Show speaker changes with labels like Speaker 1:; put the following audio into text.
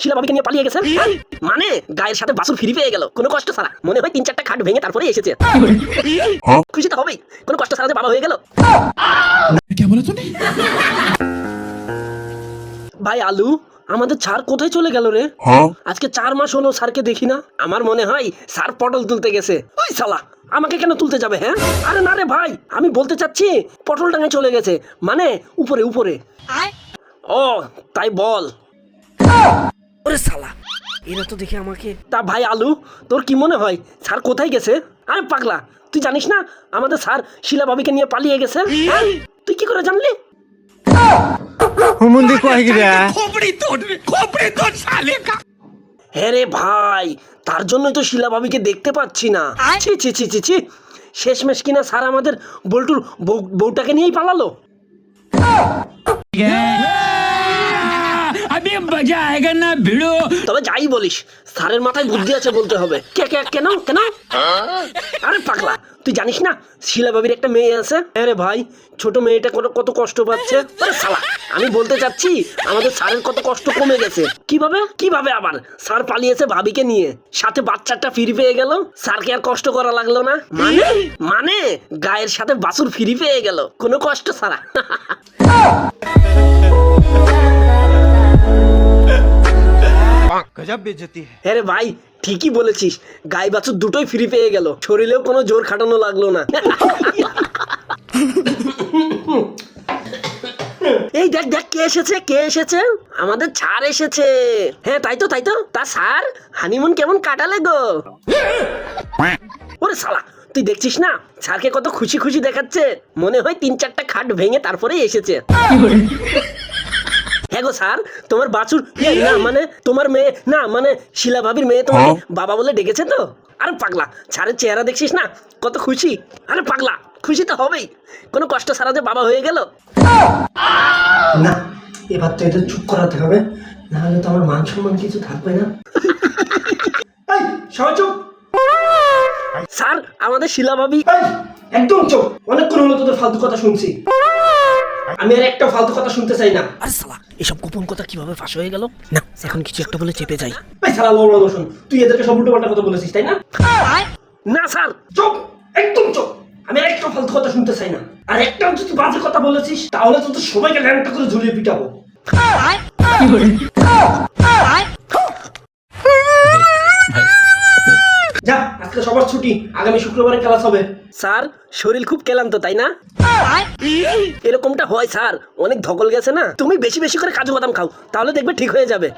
Speaker 1: শিলা ভাবিকে নিয়ে পালিয়ে গেছে। মানে গায়ের সাথে বাসুর ফ্রি পেয়ে গেল কোনো কষ্ট ছাড়া। মনে হয় 3-4টা খাট ভেঙে তারপরে এসেছে। খুশি তো হবেই, কোনো কষ্ট ছাড়া যে বাবা হয়ে গেল। ভাই আলু, আমাদের স্যার কোথায় চলে গেল রে? আজকে 4 মাস হলো স্যারকে দেখি না। আমার মনে হয় স্যার পটল তুলতে গেছে। ওই শালা আমাকে কেন তুলতে যাবে? হ্যাঁ আরে না রে ভাই, আমি বলতে চাচ্ছি পটল ডাঙায় চলে গেছে, মানে উপরে উপরে। ও তাই বল। ওরে শালা, এরা তো দেখে আমাকে। তা ভাই আলু, তোর কি মনে হয় স্যার কোথায় গেছে? আরে পাগলা, তুই জানিস না আমাদের স্যার শিলা ভাবিকে নিয়ে পালিয়ে গেছে? তুই কি করে জানলি? হ্যাঁ রে ভাই, তার জন্যই তো শিলা ভাবিকে দেখতে পাচ্ছি না। ছি ছি ছি ছি ছি, শেষমেশ কিনা স্যার আমাদের বল্টুর বউটাকে নিয়েই পালালো। তবে যাই বলিস, স্যারের মাথায় বুদ্ধি আছে বলতে হবে। কেন কেন? আরে পাগলা, তুই জানিস না শিলা ভাবির একটা মেয়ে আছে? আরে ভাই, ছোট মেয়েটা কত কষ্ট পাচ্ছে। আরে শালা, আমি বলতে চাচ্ছি আমাদের স্যারের কত কষ্ট কমে গেছে। কিভাবে আবার স্যার পালিয়েছে ভাবিকে নিয়ে, সাথে বাচ্চাটা ফিরে পেয়ে গেল, স্যারকে আর কষ্ট করা লাগলো না। মানে গায়ের সাথে বাছুর ফিরে পেয়ে গেল কোনো কষ্ট ছাড়া। হ্যাঁ রে ভাই, ঠিকই বলেছিস, গাই বাছুর দুটোই ফ্রি পেয়ে গেল, শরীরেও কোনো জোর খাটানো লাগলো না। এই দেখ দেখ, কে এসেছে? আমাদের স্যার এসেছে। হ্যাঁ তাই তো। তা স্যার, হানিমুন কেমন কাটালে গো? ওরে শালা, তুই দেখছিস না স্যারকে কত খুশি খুশি দেখাচ্ছে। মনে হয় 3-4টা খাট ভেঙে তারপরে এসেছে। হ্যাঁ গো স্যার, তোমার বাছুর না মানে তোমার মেয়ে না মানে শিলা ভাবির মেয়ে তোমাকে বাবা বলে ডেকেছে তো। আরে পাগলা, স্যারের চেহারা দেখছিস না কত খুশি। আরে পাগলা, খুশি তো হবেই, কোনো কষ্ট ছাড়া যে বাবা হয়ে গেল। না, এবার তো এটা চুপ করাতে হবে, না হলে তো আমার মান সম্মান কিছু থাকবে না। এই সবাই চুপ। স্যার, আমাদের শিলা ভাবি। একদম চুপ, অনেকক্ষণ হলো তোদের ফালতু কথা শুনছি। আমি আর একটা ফালতু কথা শুনতে চাই না। আরে শালা, এসব গোপন কথা কিভাবে ফাঁস হয়ে গেল? না, এখন কিছু একটা বলে চেপে যাই। ভাই শালা লড়া দোষণ, তুই এদেরকে সব উল্টো পাল্টা কথা বলেছিস তাই না? না স্যার, চুপ, একদম চুপ। আমি আর একটা ফালতু কথা শুনতে চাই না। আর একটা যদি বাজে কথা বলেছিস তাহলে তো সবাইকে ল্যাংটা করে ঝুলিয়ে পিটাবো। যা, আজকে সবার ছুটি, আগামী শুক্রবারে ক্লাস হবে। স্যার, শরীর খুব ক্লান্ত তাই না? এরকমটা হয় স্যার, অনেক ধকল গেছে না। তুমি বেশি বেশি করে কাজু বাদাম খাও, তাহলে দেখবে ঠিক হয়ে যাবে।